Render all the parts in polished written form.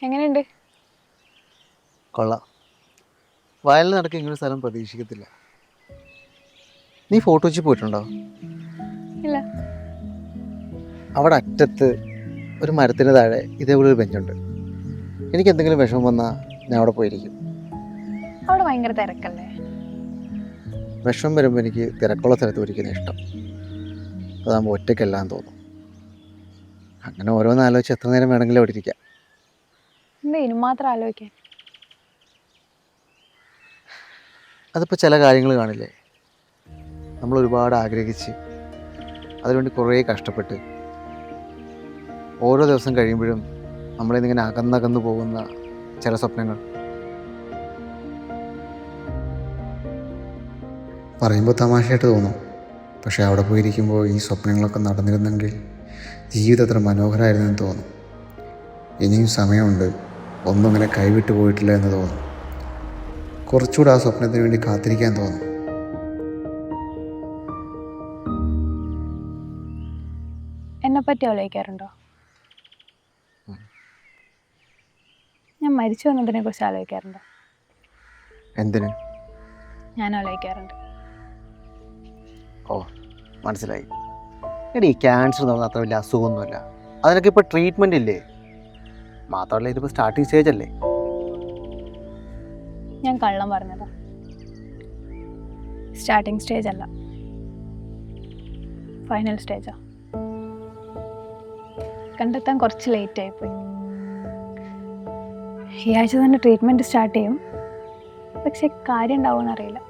എങ്ങനെയുണ്ട്? കൊള്ളാം. വയലിൽ നടക്കുക ഇങ്ങനെ സ്ഥലം പ്രതീക്ഷിക്കത്തില്ല. നീ ഫോട്ടോ വെച്ച് പോയിട്ടുണ്ടോ? ഇല്ല. അവിടെ അറ്റത്ത് ഒരു മരത്തിന് താഴെ ഇതേപോലെ ഒരു ബെഞ്ചുണ്ട്. എനിക്ക് എന്തെങ്കിലും വിഷമം വന്നാൽ ഞാൻ അവിടെ പോയിരിക്കും. അവിടെ ഭയങ്കര തിരക്കല്ലേ? വിഷമം വരുമ്പോൾ എനിക്ക് തിരക്കുള്ള സ്ഥലത്ത് പോയിരിക്കുന്ന ഇഷ്ടം. അതാകുമ്പോൾ ഒറ്റയ്ക്കെല്ലാം തോന്നും. അങ്ങനെ ഓരോന്ന് ആലോചിച്ച് എത്ര നേരം വേണമെങ്കിലും അവിടെ ഇരിക്കാം. എന്താ ഇനി മാത്രം ആലോചിക്കാൻ? അതിപ്പോൾ ചില കാര്യങ്ങൾ കാണില്ലേ, നമ്മൾ ഒരുപാട് ആഗ്രഹിച്ച് അതിനുവേണ്ടി കുറേ കഷ്ടപ്പെട്ട് ഓരോ ദിവസം കഴിയുമ്പോഴും നമ്മളിന്നിങ്ങനെ അകന്നകന്നു പോകുന്ന ചില സ്വപ്നങ്ങൾ. പറയുമ്പോൾ തമാശയായിട്ട് തോന്നും, പക്ഷേ അവിടെ പോയിരിക്കുമ്പോൾ ഈ സ്വപ്നങ്ങളൊക്കെ നടന്നിരുന്നെങ്കിൽ ജീവിതം അത്ര മനോഹരമായിരുന്നെന്ന് തോന്നും. ഇനിയും സമയമുണ്ട്, ഒന്നും അങ്ങനെ കൈവിട്ടു പോയിട്ടില്ല എന്ന് തോന്നും. കുറച്ചുകൂടെ ആ സ്വപ്നത്തിന് വേണ്ടി കാത്തിരിക്കാൻ തോന്നും. എന്നെപ്പറ്റി ആലോചിക്കാറുണ്ടോ? ഞാൻ മരിച്ചു വന്നതിനെ കുറിച്ച് ആലോചിക്കാറുണ്ടോ? എന്തിന്? ഞാൻ ആലോചിക്കാറുണ്ട്. ഓ, മനസ്സിലായി. എടി, ഈ ക്യാൻസർ എന്ന് പറഞ്ഞാൽ അത്ര വലിയ അസുഖമൊന്നുമില്ല. അതിനൊക്കെ ഇപ്പോൾ ട്രീറ്റ്മെൻ്റ് ഇല്ലേ? മാത്രമല്ല ഇതിപ്പോൾ സ്റ്റാർട്ടിങ് സ്റ്റേജ് അല്ലേ. ഞാൻ കള്ളം പറഞ്ഞതാ. സ്റ്റാർട്ടിങ് സ്റ്റേജ് അല്ല, ഫൈനൽ സ്റ്റേജാ. കണ്ടെത്താൻ കുറച്ച് ലേറ്റ് ആയിപ്പോയി. ഈ ആഴ്ച തന്നെ ട്രീറ്റ്മെൻറ്റ് സ്റ്റാർട്ട് ചെയ്യും. പക്ഷെ കാര്യം ഉണ്ടാവുമെന്ന് അറിയില്ല.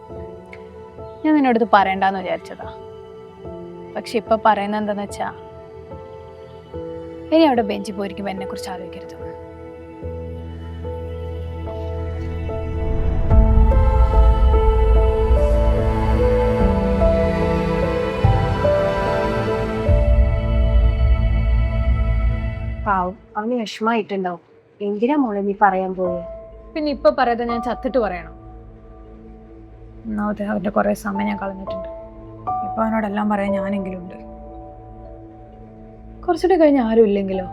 ഞാൻ നിന്നോടത്ത് പറയണ്ടെന്ന് വിചാരിച്ചതാ. പക്ഷെ ഇപ്പം പറയുന്നത് എന്താണെന്ന് വെച്ചാൽ, ഇനി അവിടെ ബെഞ്ചിൽ പോയിരിക്കുമ്പോൾ എന്നെക്കുറിച്ച് ആലോചിക്കരുത്. പാവം, അവന് വിഷമായിട്ടുണ്ടാവും. എന്തിനാ മോളെ നീ പറയാൻ പോയെ? പിന്നെ ഇപ്പൊ പറയാതെ ഞാൻ ചത്തിട്ട് പറയണം? ഒന്നാമത്തെ അവന്റെ കുറെ സമയം ഞാൻ കളഞ്ഞിട്ടുണ്ട്. ഇപ്പൊ അവനോടെല്ലാം പറയാൻ ഞാനെങ്കിലും ഉണ്ട്. കുറച്ചുകൂടി കഴിഞ്ഞ് ആരും ഇല്ലെങ്കിലോ?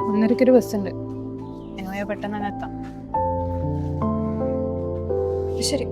ഒന്നരക്കൊരു ബസ് ഉണ്ട്. ഞങ്ങൾ പെട്ടെന്ന് തന്നെ എത്താം. ശരി.